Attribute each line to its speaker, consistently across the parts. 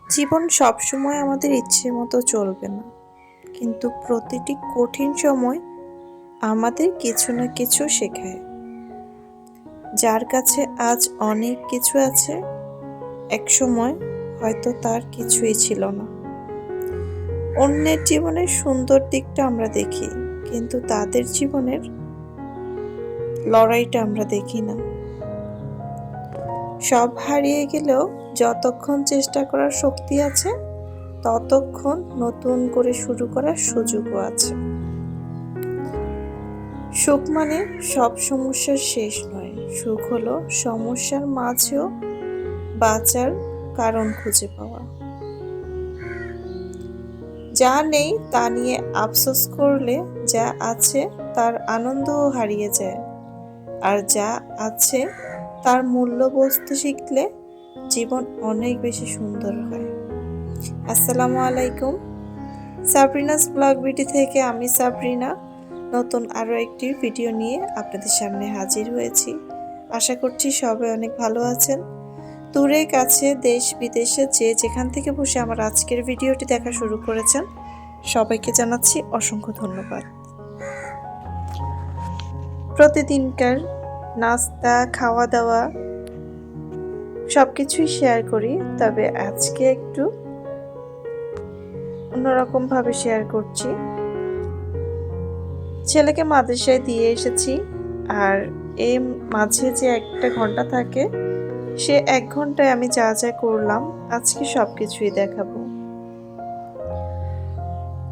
Speaker 1: জীবন সবসময় আমাদের ইচ্ছে মতো চলবে না, কিন্তু প্রতিটি কঠিন সময় আমাদের কিছু না কিছু শেখায়। যার কাছে আজ অনেক কিছু আছে, একসময় হয়তো তার কিছুই ছিল না। অন্যের জীবনের সুন্দর দিকটা আমরা দেখি, কিন্তু তাদের জীবনের লড়াইটা আমরা দেখি না। সব হারিয়ে গেলেও যতক্ষণ চেষ্টা করার শক্তি আছে, ততক্ষণ নতুন করে শুরু করার সুযোগও আছে। সুখ মানে সব সমস্যার শেষ নয়, সুখ হলো সমস্যার মাঝেও বাঁচার কারণ খুঁজে পাওয়া। যা নেই তা নিয়ে আফসোস করলে যা আছে তার আনন্দও হারিয়ে যায়, আর যা আছে তার মূল্য বুঝতে শিখলে জীবন অনেক বেশি সুন্দর হয়। আসসালামু আলাইকুম, সাবরিনাস ব্লগ বিডি থেকে আমি সাবরিনা নতুন আরও একটি ভিডিও নিয়ে আপনাদের সামনে হাজির হয়েছি। আশা করছি সবাই অনেক ভালো আছেন। দূরে কাছে দেশ বিদেশে যে যেখান থেকে বসে আমার আজকের ভিডিওটি দেখা শুরু করেছেন, সবাইকে জানাচ্ছি অসংখ্য ধন্যবাদ। প্রতিদিনকার নাস্তা খাওয়া দাওয়া সব কিছুই শেয়ার করি, তবে আজকে একটু অন্যরকমভাবে শেয়ার করছি। ছেলেকে মাদ্রাসায় দিয়ে এসেছি, আর এই মাঝে যে একটা ঘন্টা থাকে, সে 1 ঘন্টায় আমি যা যা করলাম আজকে সব কিছুই দেখাবো।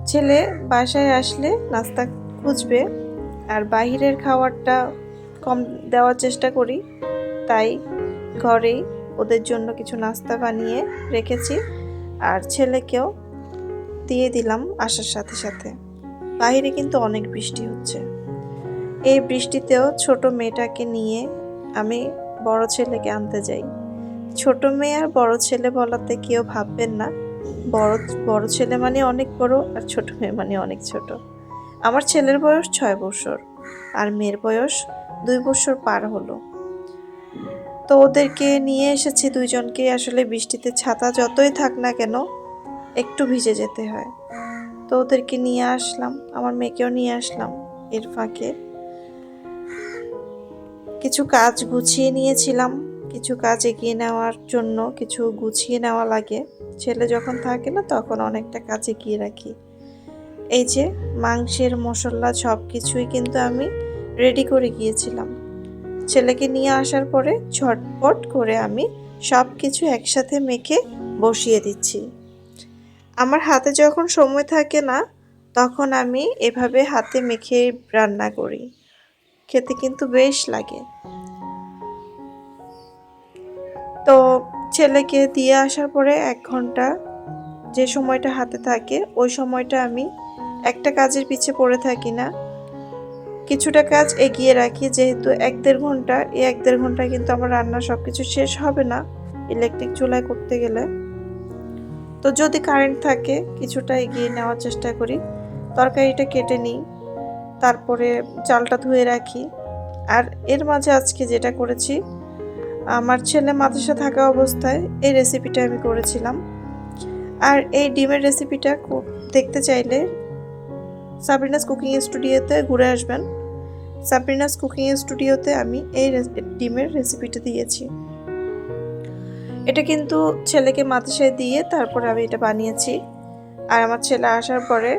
Speaker 1: ছেলে বাসায় আসলে নাস্তা খুঁজবে, আর বাহিরের খাবারটা কম দেওয়ার চেষ্টা করি, তাই ঘরেই ওদের জন্য কিছু নাস্তা বানিয়ে রেখেছি, আর ছেলেকেও দিয়ে দিলাম আসার সাথে সাথে। বাইরে কিন্তু অনেক বৃষ্টি হচ্ছে। এই বৃষ্টিতেও ছোট মেয়েটাকে নিয়ে আমি বড় ছেলেকে আনতে যাই। ছোট মেয়ে আর বড় ছেলে বলাতে কেউ ভাববেন না, বড় ছেলে মানে অনেক বড় আর ছোট মেয়ে মানে অনেক ছোট। আমার ছেলের বয়স 6 বছর আর মেয়ের বয়স 2 বছর পার হলো। তো ওদেরকে নিয়ে এসেছি দুইজনকে। আসলে বৃষ্টিতে ছাতা যতই থাক না কেন একটু ভিজে যেতে হয়, তো ওদেরকে নিয়ে আসলাম, আমার মেয়েকেও নিয়ে আসলাম। এর ফাঁকে কিছু কাজ গুছিয়ে নিয়েছিলাম, কিছু কাজ এগিয়ে নেওয়ার জন্য কিছু গুছিয়ে নেওয়া লাগে। ছেলে যখন থাকে না তখন অনেকটা কাজ এগিয়ে রাখি। এই যে মাংসের মশলা সব কিছুই কিন্তু আমি রেডি করে গিয়েছিলাম। ছেলেকে নিয়ে আসার পরে ঝটপট করে আমি সব কিছু একসাথে মেখে বসিয়ে দিচ্ছি। আমার হাতে যখন সময় থাকে না, তখন আমি এভাবে হাতে মেখে রান্না করি, খেতে কিন্তু বেশ লাগে। তো ছেলেকে দিয়ে আসার পরে 1 ঘন্টা যে সময়টা হাতে থাকে, ওই সময়টা আমি একটা কাজের পিছে পড়ে থাকি না, কিছুটা কাজ এগিয়ে রাখি। যেহেতু 1-1.5 ঘন্টা, এই 1-1.5 ঘন্টায় কিন্তু আমার রান্না সব কিছু শেষ হবে না ইলেকট্রিক চুলায় করতে গেলে। তো যদি কারেন্ট থাকে কিছুটা এগিয়ে নেওয়ার চেষ্টা করি। তরকারিটা কেটে নিই, তারপরে চালটা ধুয়ে রাখি। আর এর মাঝে আজকে যেটা করেছি, আমার ছেলে মাদ্রাসা থাকা অবস্থায় এই রেসিপিটা আমি করেছিলাম। আর এই ডিমের রেসিপিটা দেখতে চাইলে সাবরিনাস কুকিং স্টুডিওতে ঘুরে আসবেন। সাবরিনাস কুকিং স্টুডিওতে আমি এই ডিমের রেসিপিটা দিয়েছি। এটা কিন্তু ছেলেকে মাদ্রাসায় দিয়ে তারপরে আমি এটা বানিয়েছি। আর আমার ছেলে আসার পরে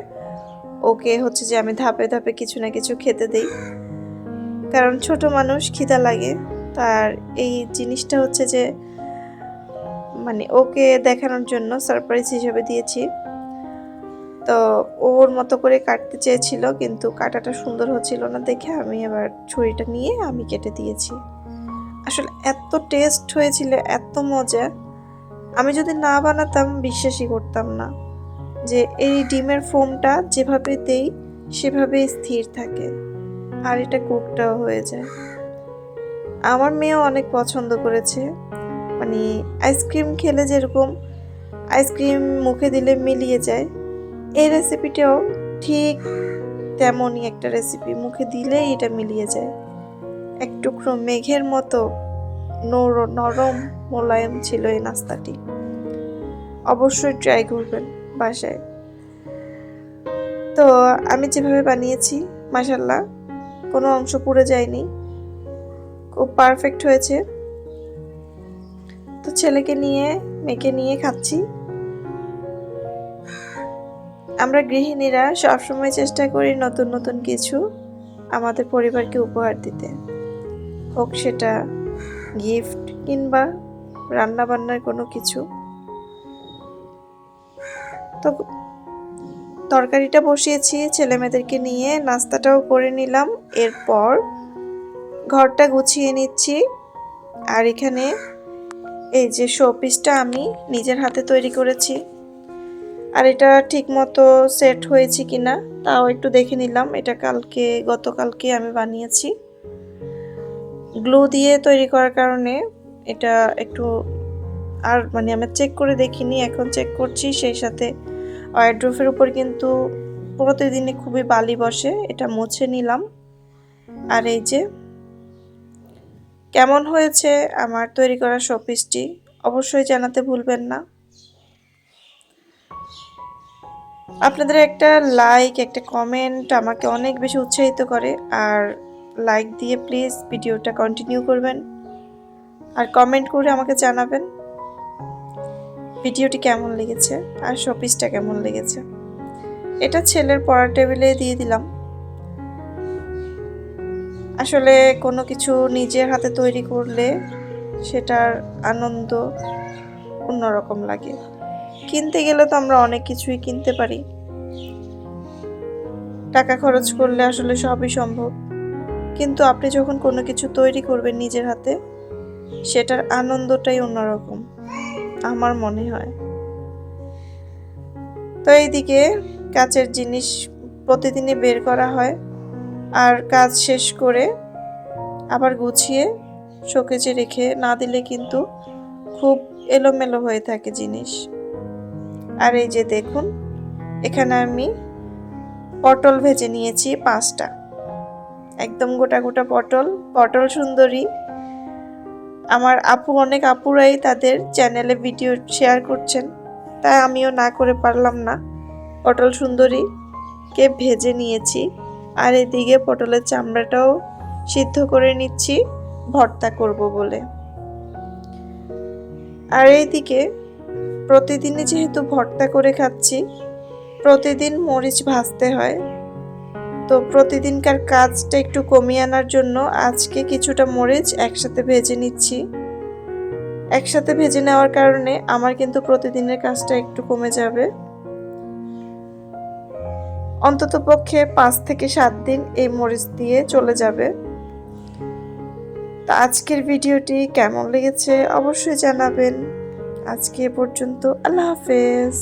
Speaker 1: ওকে হচ্ছে যে আমি ধাপে ধাপে কিছু না কিছু খেতে দেই, কারণ ছোট মানুষ, খিদা লাগে। তার এই জিনিসটা হচ্ছে যে মানে ওকে দেখানোর জন্য সারপ্রাইজ হিসেবে দিয়েছি। তো ওর মতো করে কাটতে চেয়েছিল, কিন্তু কাটাটা সুন্দর হচ্ছিল না দেখে আমি এবার ছুরিটা নিয়ে আমি কেটে দিয়েছি। আসলে এত টেস্ট হয়েছিল, এত মজা, আমি যদি না বানাতাম বিশ্বাসই করতাম না যে এই ডিমের ফোমটা যেভাবে দেই সেভাবে স্থির থাকে, আর এটা কুকটাও হয়ে যায়। আমার মেয়েও অনেক পছন্দ করেছে। মানে আইসক্রিম খেলে যেরকম আইসক্রিম মুখে দিলে মিলিয়ে যায়, এই রেসিপিটাও ঠিক তেমনই একটা রেসিপি, মুখে দিলেই এটা মিলিয়ে যায়। এক টুকরো মেঘের মতো নরম মোলায়েম ছিল এই নাস্তাটি। অবশ্যই ট্রাই করবেন বাসায়। তো আমি যেভাবে বানিয়েছি মাশাআল্লাহ কোনো অংশ পুড়ে যায়নি, খুব পারফেক্ট হয়েছে। তো ছেলেকে নিয়ে মেয়েকে নিয়ে খাচ্ছি। আমরা গৃহিণীরা সবসময় চেষ্টা করি নতুন নতুন কিছু আমাদের পরিবারকে উপহার দিতে, হোক সেটা গিফট কিংবা রান্না বান্নার কোনো কিছু। তো তরকারিটা বসিয়েছি, ছেলে মেয়েদেরকে নিয়ে নাস্তাটাও করে নিলাম। এরপর ঘরটা গুছিয়ে নিচ্ছি। আর এখানে এই যে শোপিসটা আমি নিজের হাতে তৈরি করেছি, আর এটা ঠিকমতো সেট হয়েছে কিনা তাও একটু দেখে নিলাম। এটা গতকালকে আমি বানিয়েছি। গ্লু দিয়ে তৈরি করার কারণে এটা একটু আর আমি চেক করে দেখিনি, এখন চেক করছি। সেই সাথে ওয়ারড্রোবের উপর কিন্তু প্রতিদিনই খুবই বালি বসে, এটা মুছে নিলাম। আর এই যে কেমন হয়েছে আমার তৈরি করা শোপিসটি অবশ্যই জানাতে ভুলবেন না। আপনাদের একটা লাইক, একটা কমেন্ট আমাকে অনেক বেশি উৎসাহিত করে। আর লাইক দিয়ে প্লিজ ভিডিওটা কন্টিনিউ করবেন, আর কমেন্ট করে আমাকে জানাবেন ভিডিওটি কেমন লেগেছে আর শোপিসটা কেমন লেগেছে। এটা ছেলের পড়ার টেবিলে দিয়ে দিলাম। আসলে কোনো কিছু নিজের হাতে তৈরি করলে সেটার আনন্দ অন্যরকম লাগে। কিনতে গেলে তো আমরা অনেক কিছুই কিনতে পারি, টাকা খরচ করলে আসলে সবই সম্ভব, কিন্তু আপনি যখন কোনো কিছু তৈরি করবেন নিজের হাতে সেটার আনন্দটাই অন্যরকম আমার মনে হয়। তো এইদিকে কাচের জিনিস প্রতিদিনই বের করা হয়, আর কাজ শেষ করে আবার গুছিয়ে শোকেজে রেখে না দিলে কিন্তু খুব এলোমেলো হয়ে থাকে জিনিস। আর এই যে দেখুন, এখানে আমি পটল ভেজে নিয়েছি 5টা, একদম গোটা গোটা পটল সুন্দরী। আমার অনেক আপুরাই তাদের চ্যানেলে ভিডিও শেয়ার করছেন, তাই আমিও না করে পারলাম না, পটল সুন্দরীকে ভেজে নিয়েছি। আর এদিকে পটলের চামড়াটাও সিদ্ধ করে নিচ্ছি ভর্তা করব বলে। আর এইদিকে প্রতিদিনই যেহেতু ভর্তা করে খাচ্ছি, প্রতিদিন মরিচ ভাজতে হয়, তো প্রতিদিনকার কাজটা একটু কমিয়ে আনার জন্য আজকে কিছুটা মরিচ একসাথে ভেজে নিচ্ছি। একসাথে ভেজে নেওয়ার কারণে আমার কিন্তু প্রতিদিনের কাজটা একটু কমে যাবে। অন্ততপক্ষে 5 থেকে 7 দিন এই মরিচ দিয়ে চলে যাবে। তো আজকের ভিডিওটি কেমন লেগেছে অবশ্যই জানাবেন। আজকে এ পর্যন্ত, আল্লাহ হাফেজ।